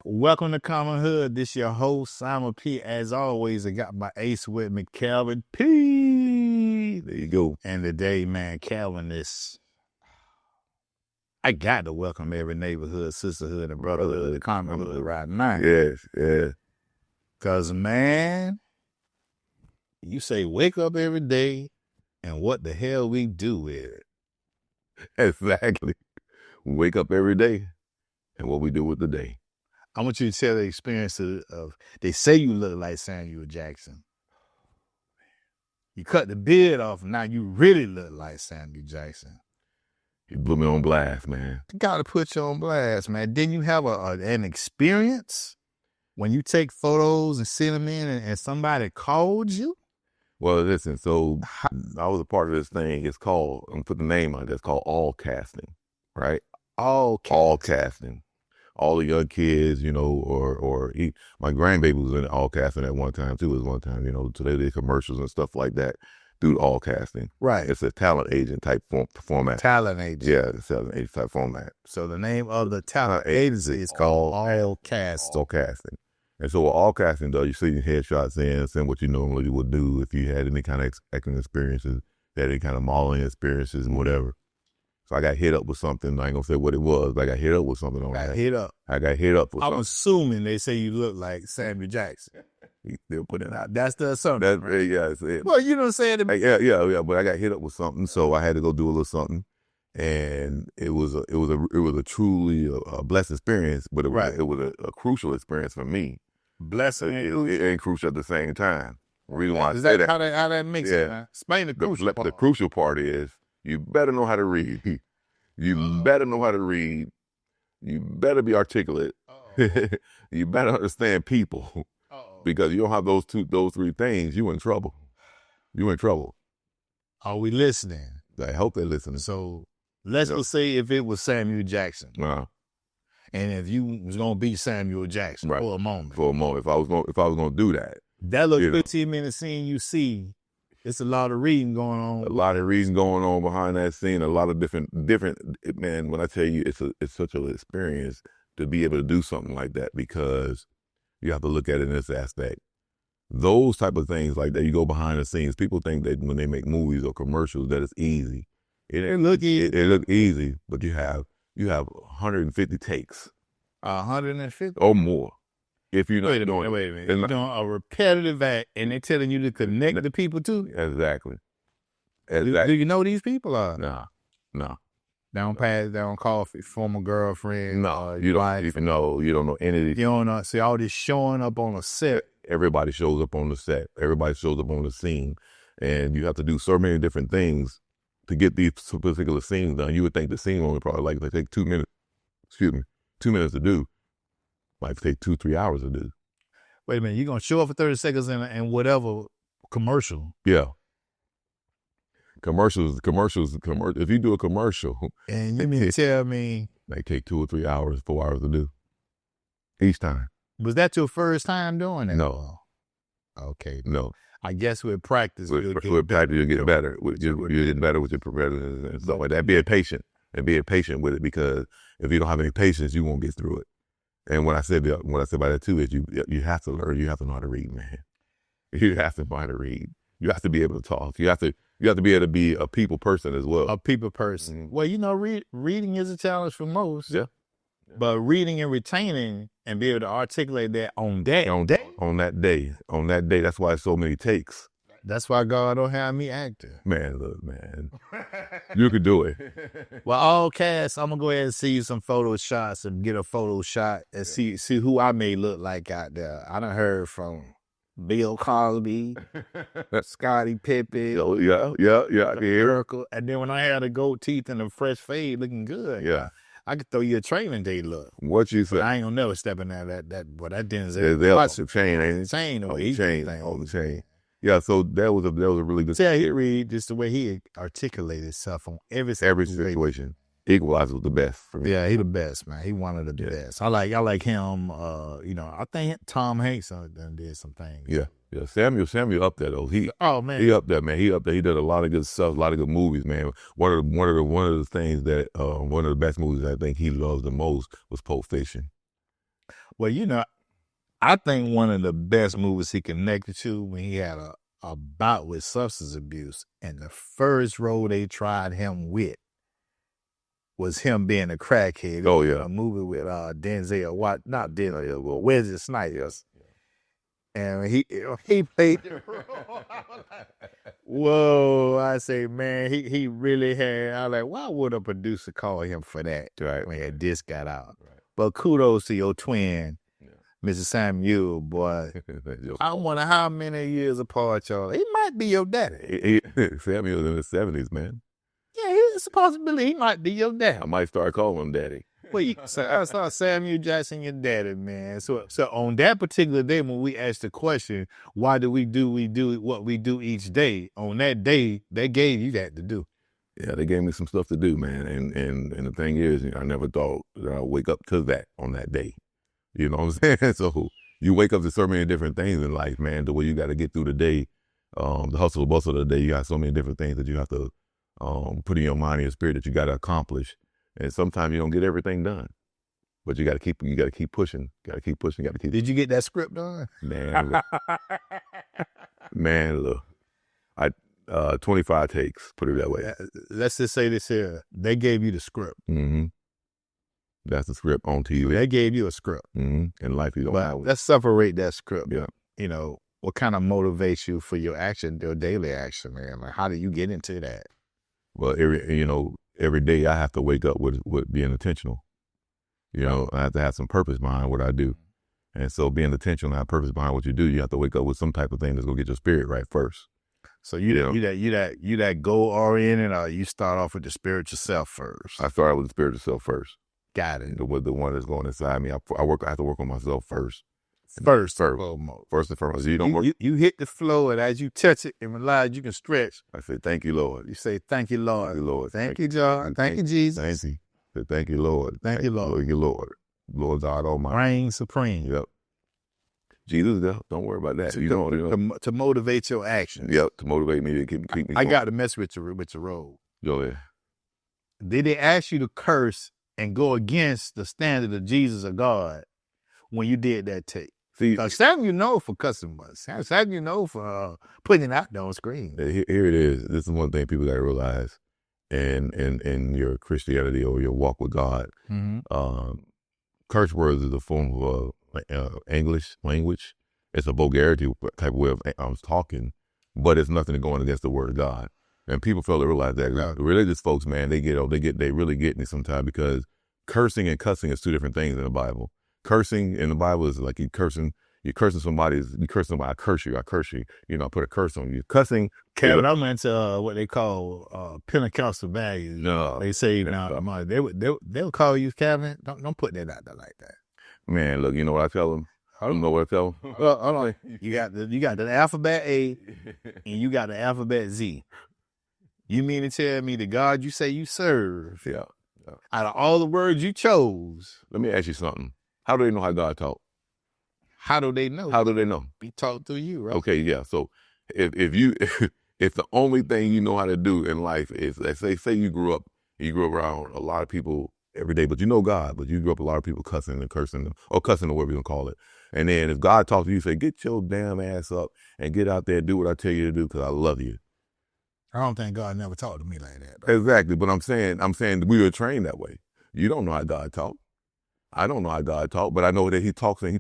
Welcome to Common Hood. This your host, Simon P. As always, I got my ace with me, Calvin P. There you go. And today, man, Calvin I got to welcome every neighborhood, sisterhood, and brotherhood to Common Hood right now. Yes. Because, man, you say wake up every day, and what the hell we do with it? Exactly. Wake up every day, and what we do with the day. I want you to tell the experience of they say you look like Samuel Jackson. You cut the beard off, now you really look like Samuel Jackson. You blew me on blast, man. You got to put you on blast, man. Didn't you have an experience when you take photos and send them in and somebody called you? Well, listen, so I was a part of this thing. It's called, I'm going to put the name on it, it's called all casting, right? All casting. All the young kids, my grandbaby was in all casting at one time too. So they did commercials and stuff like that through all casting. Right. It's a talent agent type format. Talent agent. Yeah, it's a talent agent type format. So the name of the talent agency is called All Casting. All casting. And so what all casting does, you send your headshots in, send what you normally would do if you had any kind of acting experiences, had any kind of modeling experiences and whatever. So I got hit up with something. I ain't gonna say what it was, but I got hit up with something on that. I got hit up with something. I'm assuming they say you look like Samuel Jackson. They'll put it out. That's the assumption. Right? Well, you know what I'm saying? Yeah. But I got hit up with something, so I had to go do a little something, and it was a truly a blessed experience, but it was a crucial experience for me. Blessing and crucial at the same time. The reason why I is say that that how that makes it? Man? Explain the crucial part. The crucial part is you better know how to read. You better know how to read. You better be articulate. You better understand people. Because you don't have those three things, you in trouble. Are we listening? I hope they're listening. So let's just say if it was Samuel Jackson, and if you was gonna be Samuel Jackson for a moment, if I was gonna do that, that little 15-minute scene you see, it's a lot of reading going on. A lot of reading going on behind that scene. A lot of different. Man, when I tell you, it's such an experience to be able to do something like that, because you have to look at it in this aspect. Those type of things like that, you go behind the scenes. People think that when they make movies or commercials that it's easy. It look easy, but you have 150 takes. 150 or more. If you're not wait a minute. You're doing a repetitive act, and they're telling you to connect the people too. Exactly. Do you know these people? No. They don't call former girlfriend. No, you don't even know. You don't know any of these. You don't know. See, all this showing up on a set. Everybody shows up on the set. Everybody shows up on the scene. And you have to do so many different things to get these particular scenes done. You would think the scene only probably take 2 minutes. 2 minutes to do. Might take 2-3 hours to do. Wait a minute. You're going to show up for 30 seconds in whatever commercial. Yeah. Commercials. If you do a commercial, and you mean to tell me they take 2 or 3 hours, 4 hours to do each time. Was that your first time doing it? No. Okay. No. I guess with practice, you'll get better. You'll get better with your competitors and stuff like that. Be patient with it, because if you don't have any patience, you won't get through it. And what I said by that too is you have to learn. You have to know how to read, man. You have to know how to read. You have to be able to talk. You have to be able to be a people person as well. A people person. Mm-hmm. Well, reading is a challenge for most. Yeah. But reading and retaining and be able to articulate that on that day. That's why it's so many takes. That's why God don't have me acting. Man, look, man. You could do it. Well, all cast, I'm going to go ahead and see you some photo shots and get a photo shot and see who I may look like out there. I done heard from Bill Cosby, Scottie Pippen. Yeah. Miracle. And then when I had the gold teeth and a fresh fade looking good. Yeah. I could throw you a training day look. What you say? But I ain't gonna never step in that Denzel. Watch the chain, ain't it? Chain on the chain. Yeah, so that was a really good. See, he read just the way he articulated himself on every situation. Equalizer was the best for me. Yeah, he the best, man. He one of the best. I like him. I think Tom Hanks done did some things. Yeah. Samuel up there though. He up there, man. He up there. He did a lot of good stuff, a lot of good movies, man. One of the things that one of the best movies I think he loves the most was Pulp Fiction. Well, you know, I think one of the best movies he connected to when he had a bout with substance abuse, and the first role they tried him with was him being a crackhead. Oh, yeah. A movie with Denzel, not Denzel, well, Wesley Snipes. And he played the role. Whoa, I say, man, he really had. I was like, why would a producer call him for that? Right. When this got out. Right. But kudos to your twin, Mr. Samuel, boy. I wonder how many years apart y'all. He might be your daddy. Samuel's in his 70s, man. Yeah, it's a possibility he might be your daddy. I might start calling him daddy. Wait, so I saw Samuel Jackson, your daddy, man. So on that particular day when we asked the question, why do we do what we do each day? On that day, they gave you that to do. Yeah, they gave me some stuff to do, man. And the thing is, I never thought that I'd wake up to that on that day. You know what I'm saying? So you wake up to so many different things in life, man, the way you got to get through the day, the hustle and bustle of the day. You got so many different things that you have to put in your mind and your spirit that you got to accomplish. And sometimes you don't get everything done, but you got to keep pushing. Got to keep pushing. Got to keep. Did you get that script done? Man, look, 25 takes. Put it that way. Let's just say this here: they gave you the script. Mm-hmm. That's the script on TV. They gave you a script. Mm-hmm. In life, you don't have one. Let's separate that script. Yeah. You know, what kind of motivates you for your action, your daily action, man? Like, how do you get into that? Well, every day I have to wake up with being intentional. You know, I have to have some purpose behind what I do. And so being intentional and have purpose behind what you do, you have to wake up with some type of thing that's gonna get your spirit right first. So you that goal oriented, or you start off with the spiritual self first? I started with the spiritual self first. Got it. With the one that's going inside me. I have to work on myself first. First and foremost. You don't work. You hit the flow, and as you touch it and realize you can stretch, I say, thank you, Lord. You say, thank you, Lord. Thank you, Lord. Thank you, John. Thank you, Jesus. Thank you. Say, thank you, Lord. Thank you, Lord. Thank you, Lord. Lord God Almighty. Reign supreme. Yep. Jesus, don't worry about that. To motivate your actions. Yep. To motivate me to keep me going. I got to mess with your road. Go ahead. Did they ask you to curse and go against the standard of Jesus or God when you did that tape? See, Samuel know for cussing, but Samuel know for putting it out there on screen. Here it is. This is one thing people got to realize in your Christianity or your walk with God. Mm-hmm. Curse words is a form of English language. It's a vulgarity type of way of talking, but it's nothing going against the word of God. And people fail to realize that. Yeah. Religious folks, man, they really get me sometimes, because cursing and cussing is two different things in the Bible. Cursing in the Bible is like you're cursing somebody, I curse you. You know, I put a curse on you. Cussing. Kevin, I'm into what they call Pentecostal values. No. They say now they'll call you Kevin. Don't put that out there like that. Man, look, you know what I tell them? I don't know what I tell them. Well, hold on. You got the alphabet A and you got the alphabet Z. You mean to tell me the God you say you serve, yeah. out of all the words you chose? Let me ask you something. How do they know how God talk? How do they know? How do they know? Be taught through you, right? Okay, yeah. So if the only thing you know how to do in life is, say you grew up around a lot of people every day, but you know God, but you grew up a lot of people cussing and cursing, or cussing, or whatever you want to call it. And then if God talks to you, say, get your damn ass up and get out there and do what I tell you to do, because I love you. I don't think God never talked to me like that, though. Exactly. But I'm saying we were trained that way. You don't know how God talk. I don't know how God talk, but I know that He talks in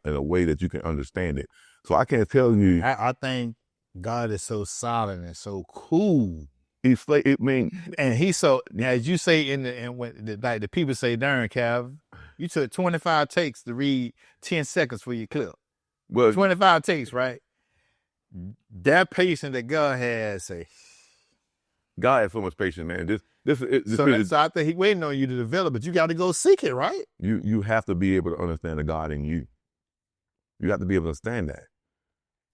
a way that you can understand it. So I can't tell you. I think God is so solid and so cool. And he's so, as you say like the people say, darn, Cav, you took 25 takes to read 10 seconds for your clip. Well, 25 takes, right? That patience that God has, God has so much patience, man. So I think He waiting on you to develop, but you got to go seek it, right? You have to be able to understand the God in you. You have to be able to understand that.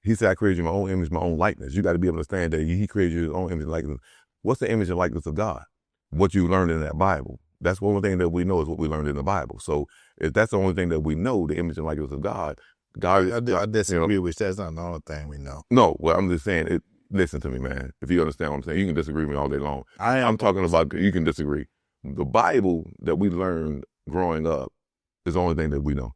He said, I created you my own image, my own likeness. You got to be able to understand that He created you His own image and likeness. What's the image and likeness of God? What you learned in that Bible. That's one thing that we know is what we learned in the Bible. So if that's the only thing that we know, the image and likeness of God, I disagree with that's not the only thing we know. No, well, I'm just saying, listen to me, man. If you understand what I'm saying, you can disagree with me all day long. I'm talking about, you can disagree. The Bible that we learned growing up It's the only thing that we know,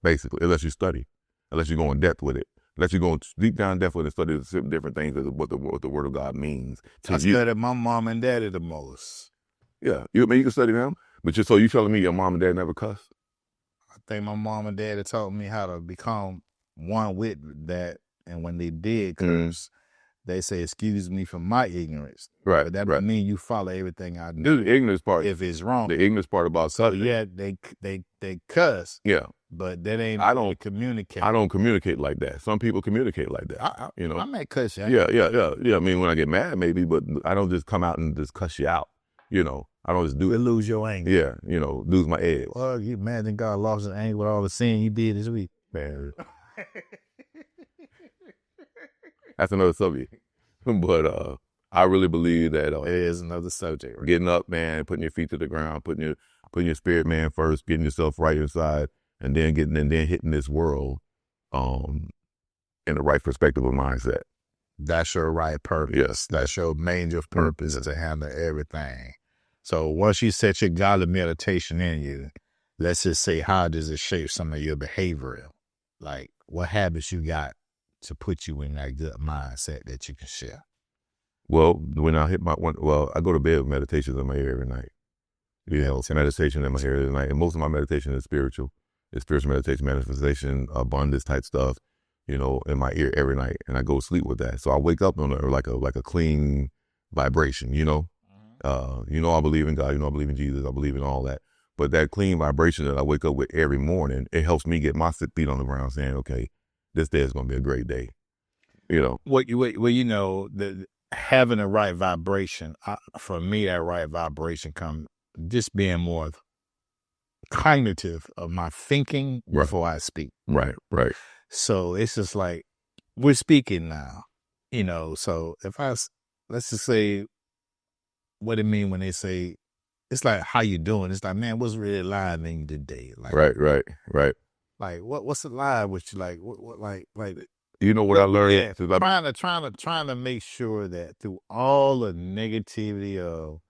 basically, unless you study, unless you go in depth with it. Unless you go deep down depth with it and study the different things of what the Word of God means. I studied my mom and daddy the most. Yeah, you can study them, but so you telling me your mom and dad never cuss? I think my mom and daddy taught me how to become one with that, and when they did curse, they say, "Excuse me for my ignorance." Right, but that right. mean you follow everything I do. This is the ignorance part. If it's wrong, the ignorance part about cussing. Yeah, they cuss. Yeah, but that ain't. I don't communicate. I don't communicate like that. Some people communicate like that. I might cuss you. Yeah. I mean, when I get mad, maybe, but I don't just come out and just cuss you out. I don't just do it. Lose your anger. Yeah, lose my edge. Well, you imagine God lost his anger with all the sin he did this week. Man, that's another subject. But I really believe that it is another subject. Right? Getting up, man, putting your feet to the ground, putting your spirit man first, getting yourself right inside, and then hitting this world in the right perspective of mindset. That's your right purpose. Yes. That's your major purpose is to handle everything. So once you set your godly meditation in you, let's just say, how does it shape some of your behavior? Like, what habits you got to put you in that good mindset that you can share? Well, when I hit I go to bed with meditations in my ear every night. Meditation in my ear every night. And most of my meditation is spiritual. It's spiritual meditation, manifestation, abundance type stuff, in my ear every night. And I go to sleep with that. So I wake up on like a clean vibration, I believe in God, I believe in Jesus, I believe in all that. But that clean vibration that I wake up with every morning, it helps me get my feet on the ground saying, okay, this day is going to be a great day. Having the right vibration, for me, that right vibration comes just being more cognitive of my thinking before I speak. Right. So it's just like, we're speaking now, so if let's just say, what it mean when they say, it's like, how you doing? It's like, man, what's really alive in you today? Like, right. Like, what's alive with you? Like, what like, what I learned? Trying to make sure that through all the negativity of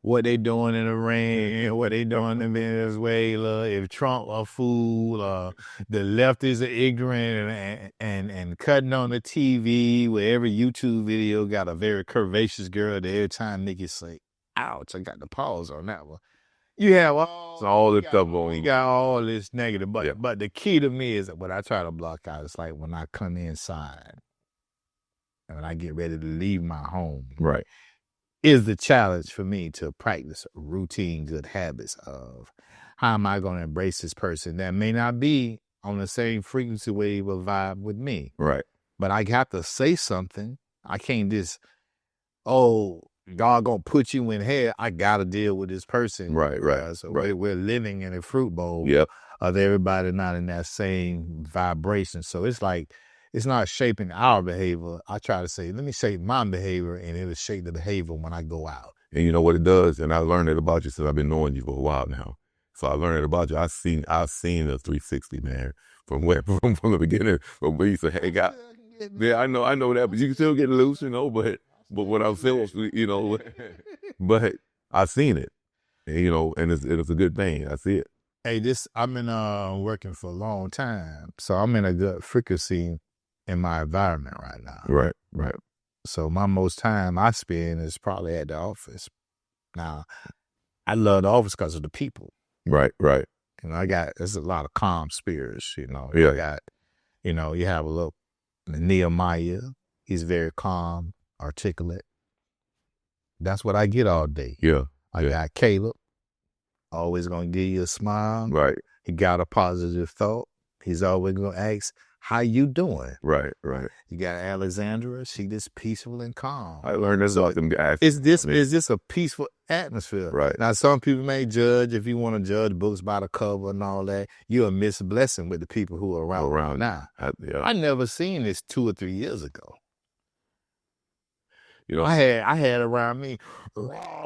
what they doing in Iran, what they doing in Venezuela, if Trump a fool, the leftists are ignorant and cutting on the TV, where every YouTube video got a very curvaceous girl that every time niggas say, ouch, I got the pause on that one. You have all this stuff going. You got all this negative, but the key to me is that what I try to block out is like when I come inside and when I get ready to leave my home. Right. Is the challenge for me to practice routine good habits of how am I going to embrace this person that may not be on the same frequency wave or vibe with me. Right. But I got to say something. I can't just, God gonna put you in hell. I gotta deal with this person. Right. So we're living in a fruit bowl Yep. of everybody not in that same vibration. So it's like, it's not shaping our behavior. I try to say, let me shape my behavior, and it'll shape the behavior when I go out. And you know what it does? And I learned it about you since I've been knowing you for a while now. So I learned it about you. I've seen the 360, man, from the beginning, from where you used to hang out. Yeah, I know that, but you can still get loose, but what I'm saying, but I've seen it, and it's a good thing. I see it. Hey, I've been working for a long time, so I'm in a good frequency in my environment right now. Right. So my most time I spend is probably at the office. Now, I love the office because of the people. Right. There's a lot of calm spirits, Yeah. You have a little Nehemiah. He's very calm, articulate. That's what I get all day. Yeah. I got Caleb, always going to give you a smile. Right. He got a positive thought. He's always going to ask, how you doing? Right. You got Alexandra. She just peaceful and calm. I learned this about them guys. Is this a peaceful atmosphere? Right. Now, some people may judge, if you want to judge books by the cover and all that, you'll miss a blessing with the people who are around now. I never seen this 2 or 3 years ago. I had around me,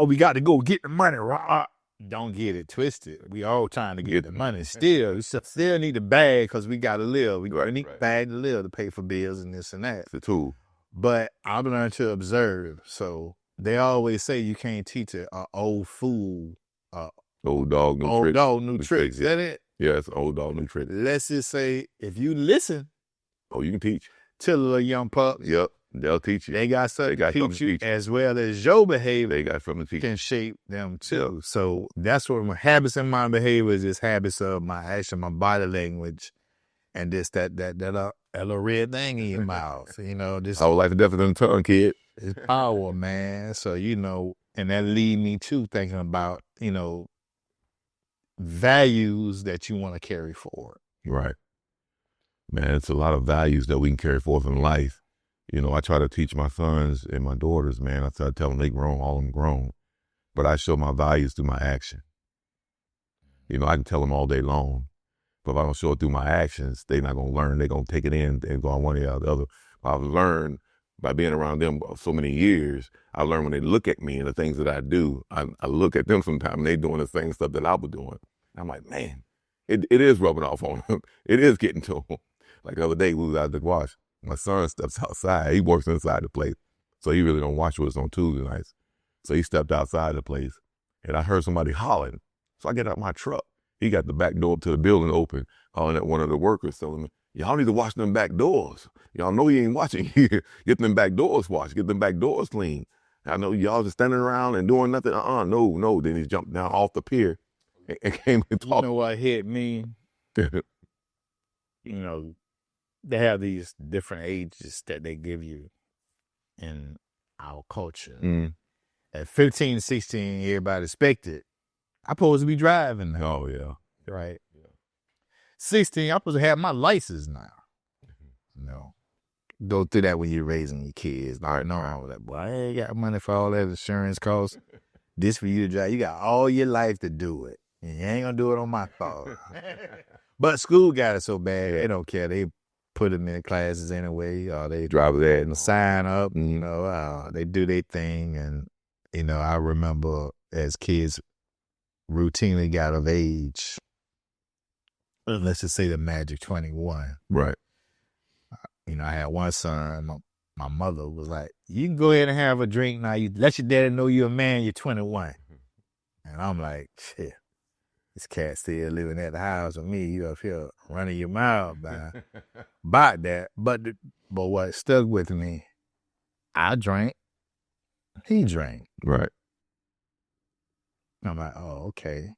we got to go get the money. Don't get it twisted. We all trying to get the money. Still need the bag because we got to live. We need the bag to live, to pay for bills and this and that. It's a tool. But I've learned to observe. So they always say you can't teach an old fool Old dog, new Old tricks. dog, new tricks. Is that it? Yeah, it's old dog, new tricks. Let's just say if you listen Oh, you can teach. to the little young pups, Yep, they'll teach you. they got something to teach you, teach you. as well as your behavior. They got something to teach. Can shape them too. Yep. So that's what my habits and my behaviors is habits of my action, my body language, and this that little red thing in your mouth. You know, this. I would like to death in the tongue, kid. It's power, man. So and that lead me to thinking about values that you want to carry forward. Right. Man, it's a lot of values that we can carry forth in life. I try to teach my sons and my daughters, man. I try to tell them they grown, all of them grown. But I show my values through my action. I can tell them all day long. But if I don't show it through my actions, they're not going to learn. They're going to take it in and go on one or the other. I've learned by being around them so many years, I learn when they look at me and the things that I do, I look at them sometimes and they doing the same stuff that I was doing. I'm like, man, it is rubbing off on them. It is getting to them. Like the other day, we was out to wash. My son steps outside. He works inside the place. So he really don't watch what's on Tuesday nights. So he stepped outside the place and I heard somebody hollering. So I get out my truck. He got the back door to the building open, hollering at one of the workers, telling me, y'all need to wash them back doors. Y'all know he ain't watching here. Get them back doors washed. Get them back doors clean. I know y'all just standing around and doing nothing. No. Then he jumped down off the pier and came and talked. You know what hit me? They have these different ages that they give you in our culture. Mm. At 15, 16, everybody expected I'm supposed to be driving now. Oh, yeah. Right? Yeah. 16, I'm supposed to have my license now. No. Go through that when you're raising your kids. All right, no wrong with that. Boy, I ain't got money for all that insurance costs. This for you to drive. You got all your life to do it. And you ain't going to do it on my fault. But school got it so bad, they don't care. They put them in classes anyway. Or they drive that and sign up. They do their thing. And, I remember as kids routinely got of age, let's just say the magic 21. Right. I had one son, my mother was like, you can go ahead and have a drink now. You let your daddy know you're a man, you're 21. And I'm like, shit, this cat still living at the house with me. You up here running your mouth about that. But what stuck with me, I drank, he drank. Right. I'm like, oh, okay.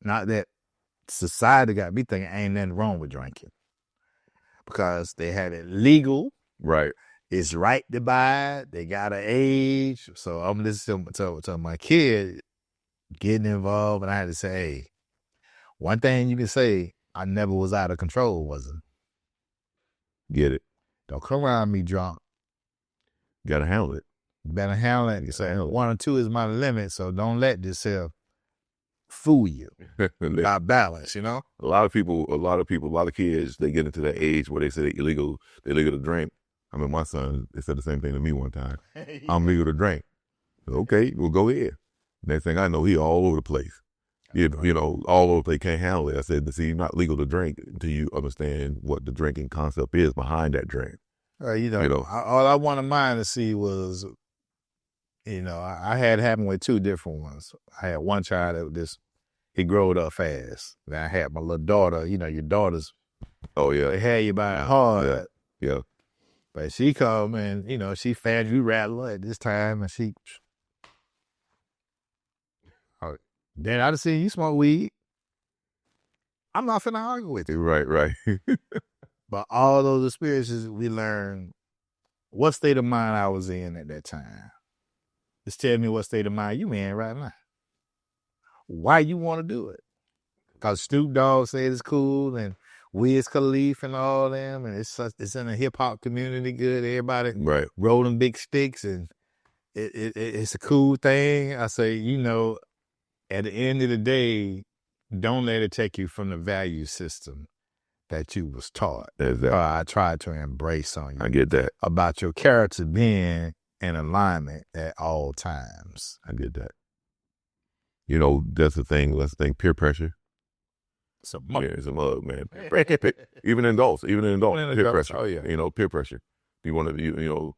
Not that society got me thinking ain't nothing wrong with drinking. Because they had it legal. Right. It's right to buy it. They got an age. So I'm listening to my kid getting involved. And I had to say, hey, one thing you can say, I never was out of control, wasn't. Get it. Don't come around me drunk. You gotta handle it. You better handle it. You say 1 or 2 is my limit. So don't let yourself fool you. Got balance, A lot of kids, they get into that age where they say they're illegal to drink. I mean, my son, they said the same thing to me one time. Yeah. I'm legal to drink. Okay, well, go ahead. Next thing I know, he all over the place. All over the place, can't handle it. I said, see, you're not legal to drink until you understand what the drinking concept is behind that drink. All I wanted mine to see was, I had it happen with 2 different ones. I had one child that he growed up fast. Then I had my little daughter, your daughters. Oh, yeah. They had you by hard. Yeah. But she come and, she found you rattler at this time and she. Then I just see you smoke weed. I'm not finna argue with you. Right. But all those experiences, we learned what state of mind I was in at that time. Just tell me what state of mind you in right now. Why you want to do it? Because Snoop Dogg said it's cool and Wiz Khalifa and all them, and it's in a hip-hop community good. Everybody rolling big sticks, and it's a cool thing. I say, at the end of the day, don't let it take you from the value system that you was taught. Exactly. I tried to embrace on you. I get that. About your character being in alignment at all times. I get that. That's the thing. Let's think peer pressure. It's a mug. Yeah, it's a mug, man. Even in adults, peer pressure. Oh, yeah. Peer pressure. You want to,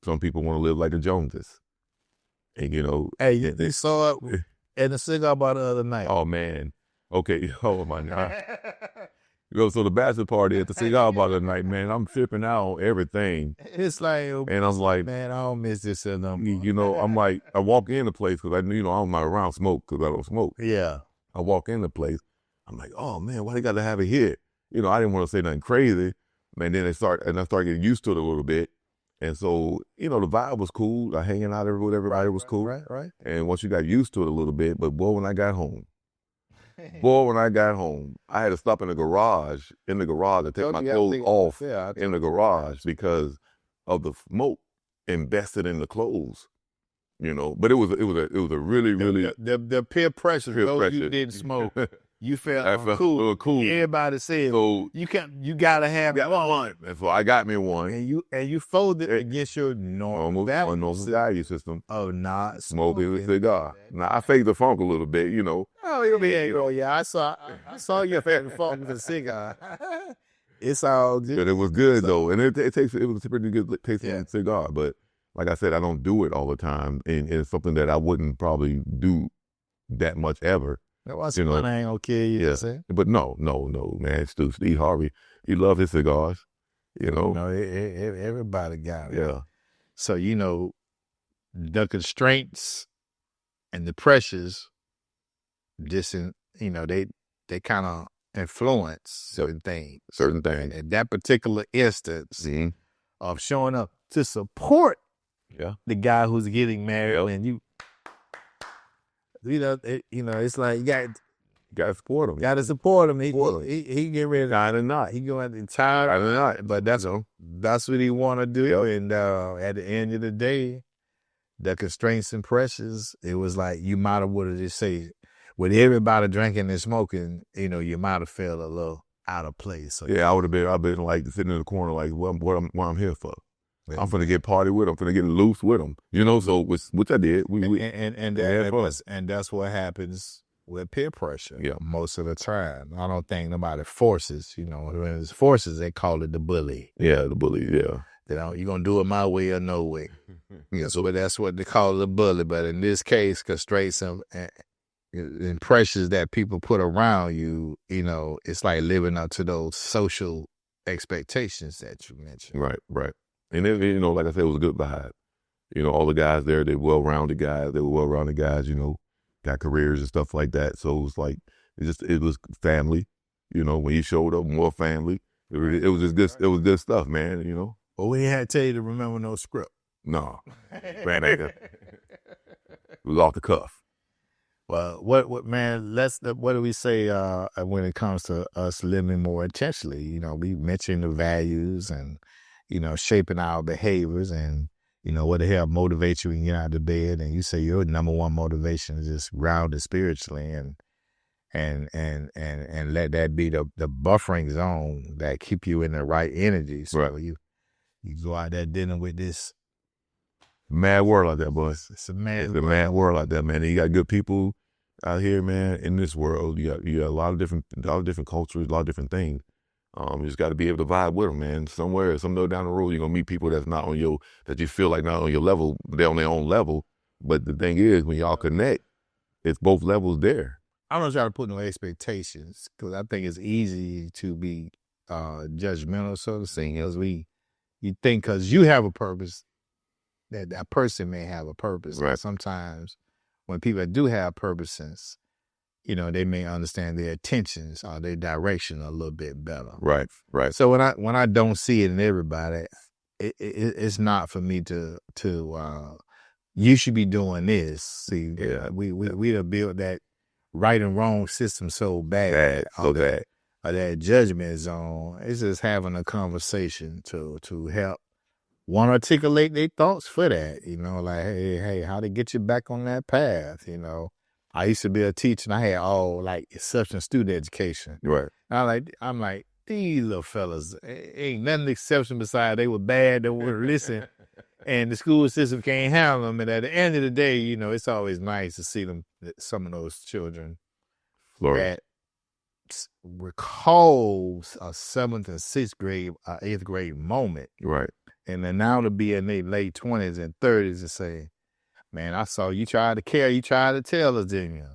some people want to live like the Joneses. And, hey, they saw it And the cigar bar the other night. Oh man. Okay. Oh my God. So the bachelor party at the cigar bar tonight, man. I'm tripping out on everything. It's like, And I'm like, man, I don't miss this anymore. I'm like, I walk in the place because I'm not around smoke because I don't smoke. Yeah. I walk in the place, I'm like, oh man, why they got to have it here? I didn't want to say nothing crazy, man. Then I start getting used to it a little bit, and so the vibe was cool. I hanging out with everybody was cool, right. And once you got used to it a little bit, but boy, when I got home, I had to stop in the garage and take my clothes off in the garage because of the smoke invested in the clothes. But it was a really the peer pressure. Those you didn't smoke, you felt cool. Everybody said, so you gotta have one. And so I got me one, and you folded against your normal value system. Oh, not smoking a cigar. Now I faked the funk a little bit, Oh yeah, I saw you fake the funk with a cigar. It's all good. But it was good though, and it was a pretty good tasting cigar. But like I said, I don't do it all the time, and it's something that I wouldn't probably do that much ever. Once I ain't gonna kill you. Yeah. But no, man. Steve Harvey, he loved his cigars. Everybody got it. Yeah. So the constraints and the pressures, they kind of influence certain things. And that particular instance of showing up to support the guy who's getting married, and it's like you got to support him. Got to support him. He get ready to not. He going tired. But that's what he want to do. And at the end of the day, the constraints and pressures, it was like you might have would have just say, with everybody drinking and smoking, you might have felt a little out of place. So I would have been. I've been like sitting in the corner, like what I'm here for. Yeah. I'm finna get party with him. I'm finna get loose with him. So which I did. And that's what happens with peer pressure. Yeah, most of the time. I don't think nobody forces. When it's forces, they call it the bully. Yeah, the bully. Yeah. You're gonna do it my way or no way. But that's what they call it, a bully. But in this case, constraints and pressures that people put around you, it's like living up to those social expectations that you mentioned. Right. And then, like I said, it was a good vibe. All the guys there, they were well-rounded guys. Got careers and stuff like that. So it was like, it was family. When you showed up, more family. It was just good. It was good stuff, man. Well, we had to tell you to remember no script. No, man, it was off the cuff. Well, what do we say when it comes to us living more intentionally? We mentioned the values and shaping our behaviors, and what the hell motivates you when you get out of bed, and you say your number one motivation is just grounded spiritually, and let that be the buffering zone that keep you in the right energy. So you go out there dealing with this mad world out there, boys. It's a mad world out there, man. And you got good people out here, man. In this world, you got a lot of different cultures, a lot of different things. You just got to be able to vibe with them, man. Somewhere down the road, you're gonna meet people that you feel like not on your level, they're on their own level. But the thing is, when y'all connect, it's both levels there. I don't try to put no expectations because I think it's easy to be judgmental, so to say. You think because you have a purpose, that person may have a purpose. Right. Sometimes when people do have purposes, they may understand their intentions or their direction a little bit better. Right. So when I don't see it in everybody, it's not for me to you should be doing this. See, we have built that right and wrong system so bad. That judgment zone. It's just having a conversation to help one articulate their thoughts for that. Like, hey, how to get you back on that path. I used to be a teacher, and I had all like exception student education. Right. I'm like these little fellas ain't nothing exception besides they were bad, they wouldn't listen, and the school system can't handle them. And at the end of the day, it's always nice to see them, some of those children that recalls a 7th and 6th grade, 8th grade moment. Right. And then now to be in their late 20s and 30s and say, man, I saw you tried to carry, you tried to tell us, didn't you?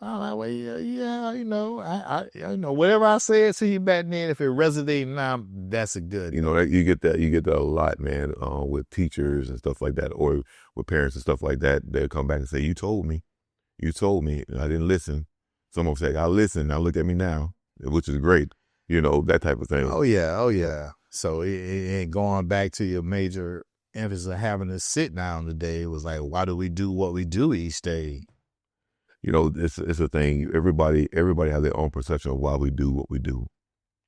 I'm like, well, yeah, you know, you know, whatever I said to you back then, if it resonated now, that's a good. You know, you get that a lot, man, with teachers and stuff like that, or with parents and stuff like that. They'll come back and say, you told me, and I didn't listen. Some will say, I listened, now look at me now, which is great. You know, that type of thing. Oh yeah. So it ain't going back to your major emphasis of having to sit down today. It was like, why do we do what we do each day? You know, it's a thing. Everybody has their own perception of why we do what we do.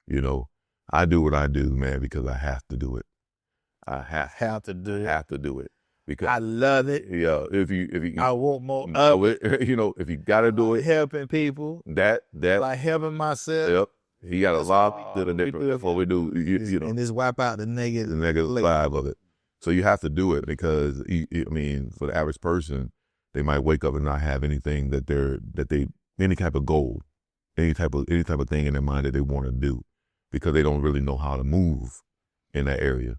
You know, I do what I do, man, because I have to do it. I have to do it because I love it. Yeah, if you I want more. you know, if you got to do it, helping people, that like helping myself. Yep, he got a lot of different. What we do, you know, and just wipe out the negative side of it. So you have to do it because I mean, for the average person, they might wake up and not have anything that they any type of goal, any type of thing in their mind that they want to do, because they don't really know how to move in that area.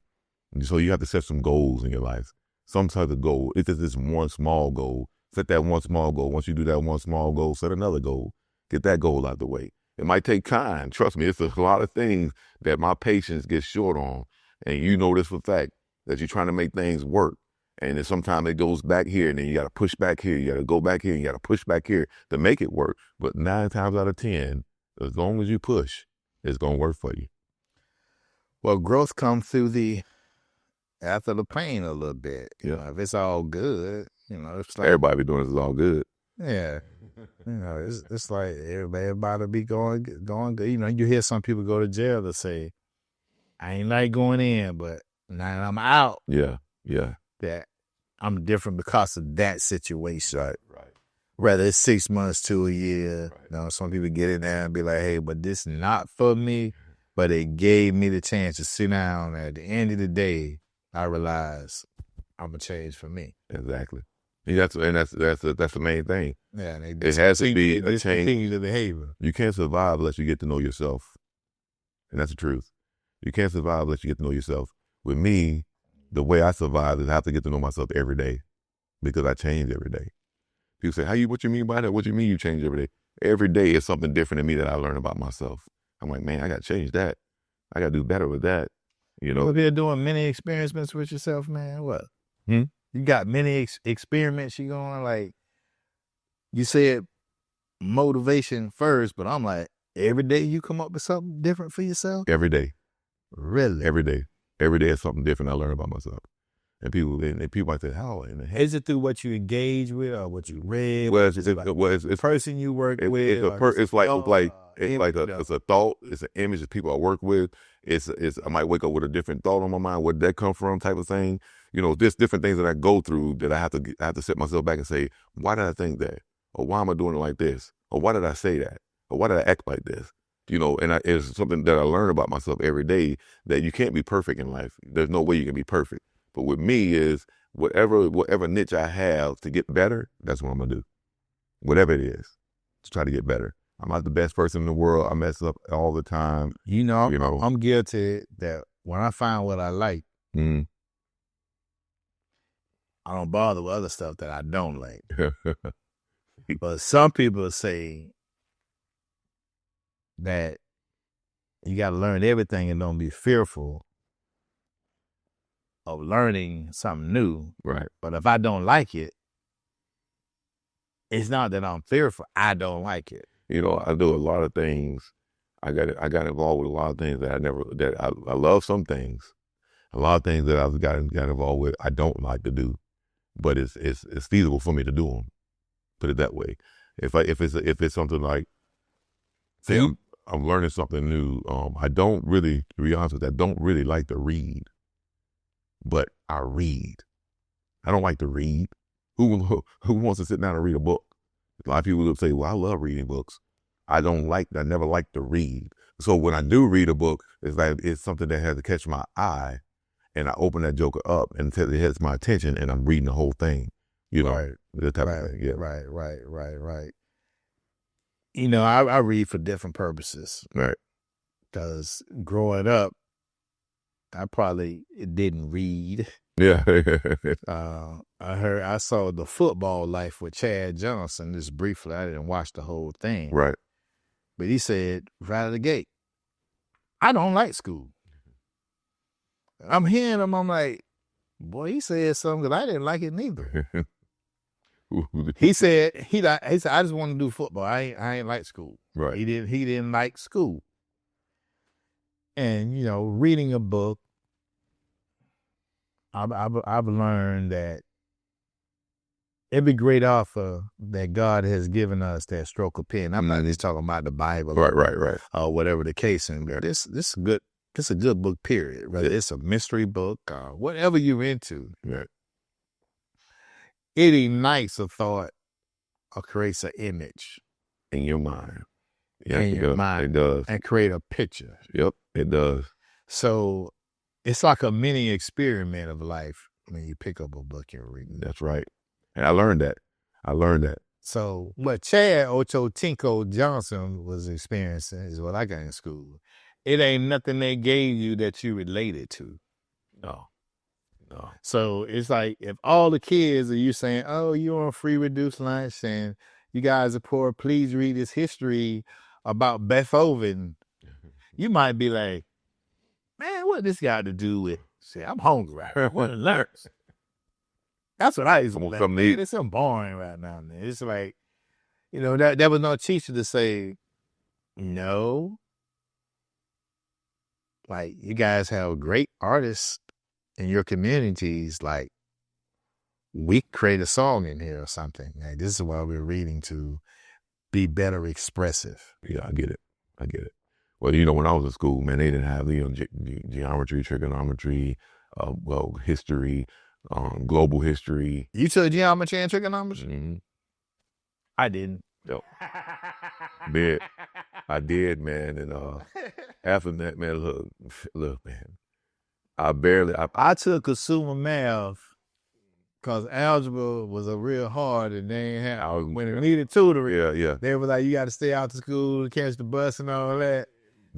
And so you have to set some goals in your life, some type of goal. If it's this one small goal, set that one small goal. Once you do that one small goal, set another goal. Get that goal out the way. It might take time. Trust me, it's a lot of things that my patience gets short on, and you know this for a fact that you're trying to make things work. And then sometimes it goes back here, and then you got to push back here. You got to go back here, and you got to push back here to make it work. But 9 times out of 10, as long as you push, it's going to work for you. Well, growth comes through after the pain a little bit. Yeah. You know, if it's all good, you know, it's like everybody be doing this is all good. Yeah. You know, it's like everybody be going good. You know, you hear some people go to jail to say, I ain't like going in, but now that I'm out. Yeah. That I'm different because of that situation. Right. Whether it's 6 months to a year. Right. You know, some people get in there and be like, hey, but this not for me. But it gave me the chance to sit down. At the end of the day, I realized I'm gonna change for me. Exactly. That's the main thing. Yeah, it has to be a change. Continue the behavior. You can't survive unless you get to know yourself, and that's the truth. You can't survive unless you get to know yourself. With me, the way I survive is I have to get to know myself every day, because I change every day. People say, what you mean by that? What do you mean you change every day? Every day is something different in me that I learn about myself. I'm like, man, I got to change that. I got to do better with that. You know? You're doing many experiments with yourself, man. What? You got many experiments you going, like, you said motivation first, but I'm like, every day you come up with something different for yourself? Every day. Really? Every day. Every day is something different I learn about myself. And people might say, how? Is it through what you engage with or what you read? Well, it's person you work with. It's like a thought. It's an image of people I work with. I might wake up with a different thought on my mind. Where'd that come from? Type of thing. You know, there's different things that I go through that I have to set myself back and say, why did I think that? Or why am I doing it like this? Or why did I say that? Or why did I act like this? You know, and it's something that I learn about myself every day, that you can't be perfect in life. There's no way you can be perfect. But with me is whatever niche I have to get better, that's what I'm going to do. Whatever it is, to try to get better. I'm not the best person in the world. I mess up all the time. You know, I'm guilty that when I find what I like, I don't bother with other stuff that I don't like. But some people say that you got to learn everything and don't be fearful of learning something new. Right. But if I don't like it, it's not that I'm fearful. I don't like it. You know, I do a lot of things. I got involved with a lot of things that I love some things. A lot of things that I've got involved with I don't like to do, but it's feasible for me to do them. Put it that way. If it's something like, say I'm learning something new, I don't really, to be honest with you, I don't really like to read, but I read. I don't like to read. Who wants to sit down and read a book? A lot of people will say, well, I love reading books. I never like to read. So when I do read a book, it's something that has to catch my eye, and I open that joker up and it has my attention, and I'm reading the whole thing. You know, the type of thing. Yeah. Right. You know, I read for different purposes. Right. Because growing up, I probably didn't read. Yeah. I saw The Football Life with Chad Johnson just briefly. I didn't watch the whole thing. Right. But he said right out of the gate, I don't like school. I'm hearing him, I'm like, boy, he said something that I didn't like it neither. He said, I just want to do football. I ain't like school. Right. He didn't like school. And, reading a book, I've learned that every great author that God has given us that stroke of pen. I'm not just talking about the Bible, right, or whatever the case. And this is good. This is a good book. Period. Whether it's a mystery book or whatever you're into, right. It ignites a thought or creates an image in your mind. Yeah, in your mind. It does, and create a picture. Yep, it does. So it's like a mini experiment of life when you pick up a book and read. That's right. And I learned that. So what Chad Ocho Tinko Johnson was experiencing is what I got in school. It ain't nothing they gave you that you related to. No. So it's like if all the kids are you saying, oh, you're on free reduced lunch and you guys are poor, please read this history about Beethoven. You might be like, man, what this got to do with? See, I'm hungry. I want to learn. That's what I used to like. Man, it's so boring right now. Man. It's like, there was no teacher to say, no. Like, you guys have great artists in your communities. Like, we create a song in here or something. Like, this is why we're reading to be better expressive. Yeah, I get it. Well, when I was in school, man, they didn't have geometry, trigonometry, history, global history. You took geometry and trigonometry? Mm-hmm. I didn't. Yep. I did, man. And after that, man, look, man. I took consumer math because algebra was a real hard and they ain't have, when it needed tutoring. Yeah. They were like, you got to stay out to school and catch the bus and all that.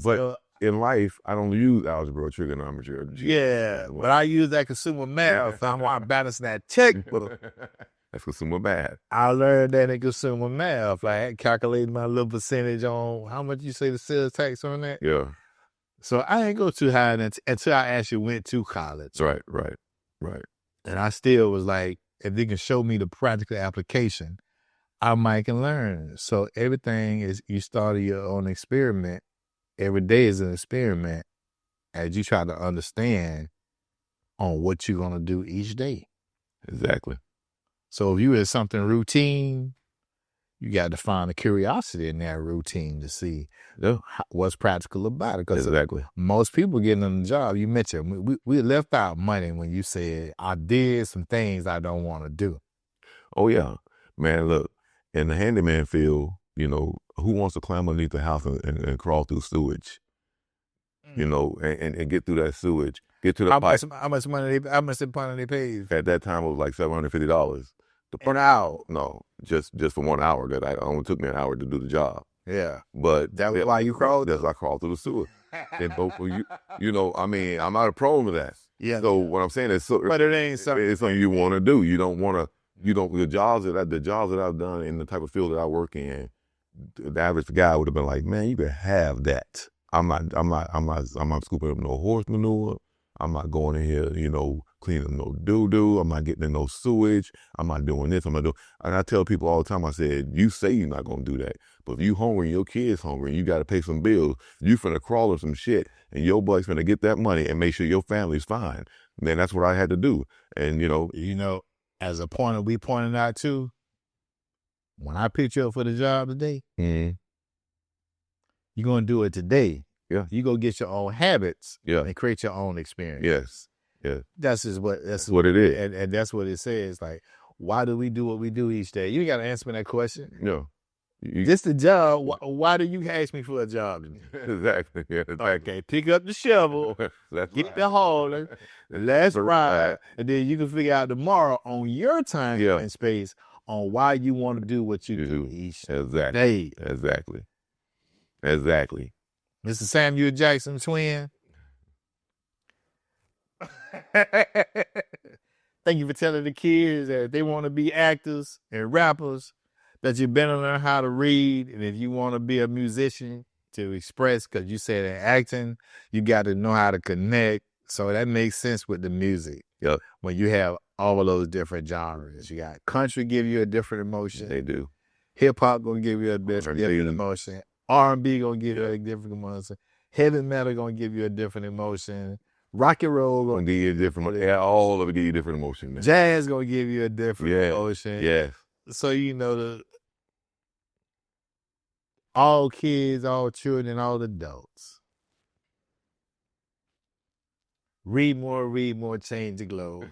But in life, I don't use algebra or trigonometry or but I use that consumer math. I want to balance that checkbook. That's consumer math. I learned that in consumer math. I had calculated my little percentage on how much you say the sales tax on that. Yeah. So I didn't go too high until I actually went to college. Right. And I still was like, if they can show me the practical application, I might can learn. So everything is, you start your own experiment. Every day is an experiment as you try to understand on what you're going to do each day. Exactly. So if you had something routine, you got to find a curiosity in that routine to see what's practical about it. Because exactly. Most people getting on the job, you mentioned, we left out money when you said, I did some things I don't want to do. Oh, yeah. Man, look, in the handyman field, who wants to climb underneath the house and crawl through sewage, and get through that sewage, get to the pipe. How much money they paid? At that time, it was like $750. An hour? No, just for 1 hour. That only took me an hour to do the job. Yeah. But that was why you crawled? That's why I crawled through the sewer. And both of you, I'm not a pro with that. Yeah. So what I'm saying is, but it ain't something. It's something you want to do. You don't want to. The jobs that I've done in the type of field that I work in, the average guy would have been like, man, you could have that. I'm not scooping up no horse manure. I'm not going in here, cleaning no doo-doo. I'm not getting in no sewage. I'm not doing this. And I tell people all the time, I said, you say you're not going to do that. But if you hungry and your kid's hungry and you got to pay some bills, you finna crawl or some shit and your boy's finna get that money and make sure your family's fine. And then that's what I had to do. And, as a pointer we pointed out too, when I picked you up for the job today, you're going to do it today. Yeah. You go get your own habits and create your own experience. Yes. Yeah. That's what it is. And that's what it says. Like, why do we do what we do each day? You got to answer me that question. No. This the job. Why do you ask me for a job? Exactly. Yeah. Okay, pick up the shovel, get the hauler, let's ride, and then you can figure out tomorrow on your time and space on why you want to do what you do each day. Exactly. Mr. Samuel Jackson twin. Thank you for telling the kids that if they want to be actors and rappers, that you better learn how to read. And if you want to be a musician to express, because you said in acting, you got to know how to connect. So that makes sense with the music. Yep. When you have all of those different genres, you got country give you a different emotion. They do. Hip hop gonna give you a different emotion. R&B gonna give you a different emotion. Heavy metal gonna give you a different emotion. Rock and roll gonna give you a different. Yeah, all of it give you different emotion. Man. Jazz gonna give you a different emotion. Yes. So all kids, all children, all adults. Read more, change the globe.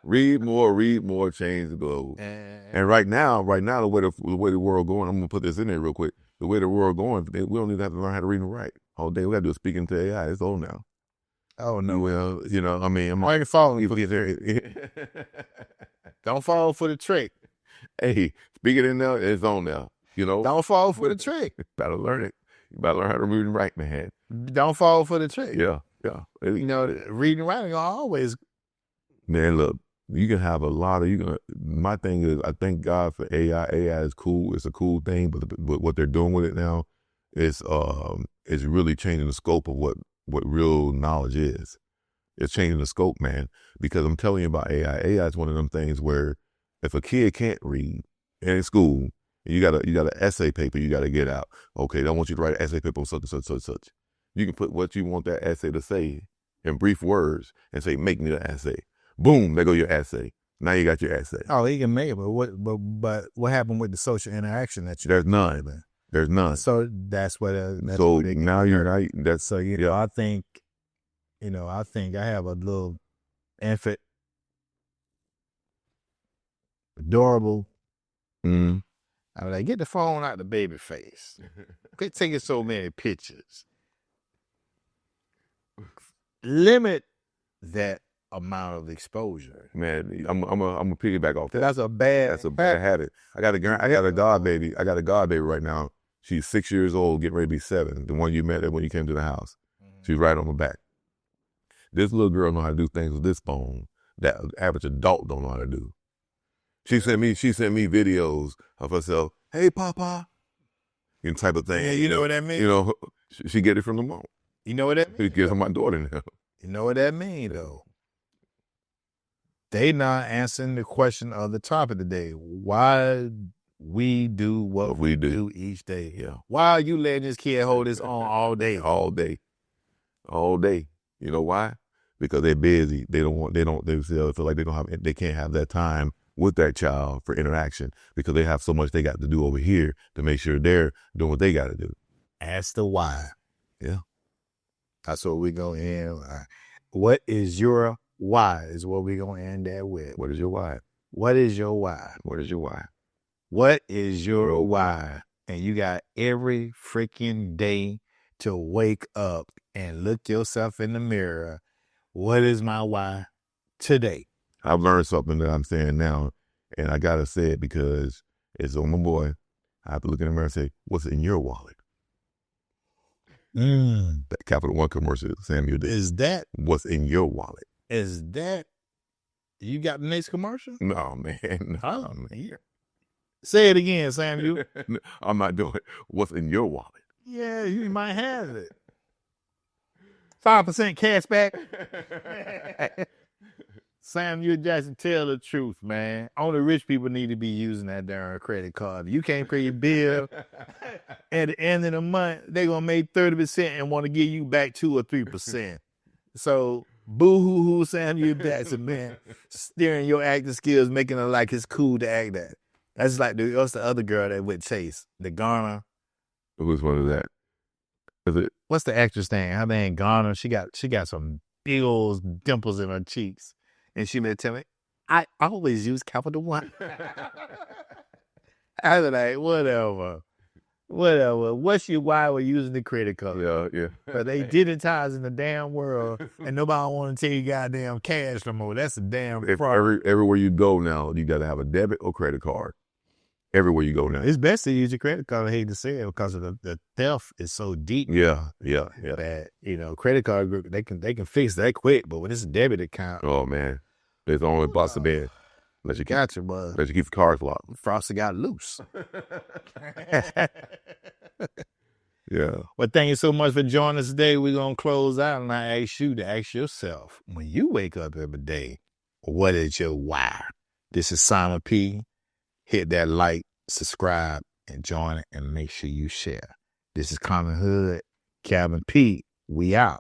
Read more, change the globe. And right now, the way the world going, I'm gonna put this in there real quick. The way the world going, we don't even have to learn how to read and write all day. We got to do a speaking to AI. It's old now. Oh no! Well, I mean, I'm not falling for Don't fall for the trick. Hey, speaking in there, it's on now. Don't fall for the trick. Better learn it. You better learn how to read and write, man. Don't fall for the trick. Yeah. Reading and writing are always. Man, look, you can have a lot of. My thing is, I thank God for AI. AI is cool. It's a cool thing, but what they're doing with it now is really changing the scope of what real knowledge is. It's changing the scope, man. Because I'm telling you about AI. AI is one of them things where if a kid can't read in school, you got an essay paper you got to get out. Okay, I want you to write an essay paper on such and such, such, such. You can put what you want that essay to say in brief words and say, make me the essay. Boom, there go your essay. Now you got your essay. Oh, he can make it, but what happened with the social interaction that you? There's none. There's none. So that's what. So now you're right. That's so I think, I have a little infant, adorable. Mm-hmm. I was like, get the phone out the baby face. Quit taking so many pictures. Limit that amount of exposure. Man, I'm a piggyback off that. That's a bad habit. I got a god baby. I got a god baby right now. She's 6 years old, getting ready to be 7. The one you met when you came to the house. Mm-hmm. She's right on my back. This little girl know how to do things with this phone that average adult don't know how to do. She sent me videos of herself. Hey, Papa, type of thing. Yeah, you know what that means. She get it from the mom. You know what that means. She gives her my daughter now. You know what that means though. They not answering the question of the topic today. Why we do what we do each day? Yeah. Why are you letting this kid hold this on all day? All day. You know why? Because they're busy. They feel like they can't have that time with that child for interaction because they have so much they got to do over here to make sure they're doing what they got to do. Ask the why. Yeah. That's what we're going to end. What is your why is what we're going to end that with. What is your why? What is your why? What is your why? What is your why? And you got every freaking day to wake up and look yourself in the mirror. What is my why today? I've learned something that I'm saying now, and I got to say it because it's on my boy. I have to look in the mirror and say, what's in your wallet? That Capital One commercial Samuel did. Is that? What's in your wallet? Is that? You got the next commercial? No, man. Oh, man. Say it again, Samuel. I'm not doing it. What's in your wallet? Yeah, you might have it. 5% cash back. Samuel Jackson, tell the truth, man. Only rich people need to be using that darn credit card. You can't pay your bill at the end of the month. They're going to make 30% and want to give you back 2 or 3%. So, boo-hoo-hoo, Samuel Jackson, man. Steering your acting skills, making it like it's cool to act that. That's like what's the other girl that with Chase? The Garner. Which one is that? Is it? What's the actress name? Her name Garner. She got some big old dimples in her cheeks. And she may tell me, I always use Capital One. I was like, whatever. What's your why we're using the credit card? Yeah. But they digitizing the damn world, and nobody want to tell you goddamn cash no more. That's a damn problem. Everywhere you go now, you got to have a debit or credit card. everywhere you go now. It's best to use your credit card. I hate to say it because of the theft is so deep. Yeah. That credit card group they can fix that quick, but when it's a debit account, Oh man, there's the only possibility. Let you keep the cars locked. Frosty got loose. Yeah. Well, thank you so much for joining us today. We're gonna close out, and I ask you to ask yourself when you wake up every day, what is your why? This is Simon P. Hit that like, subscribe, and join it, and make sure you share. This is Common Hood, Calvin P. We out.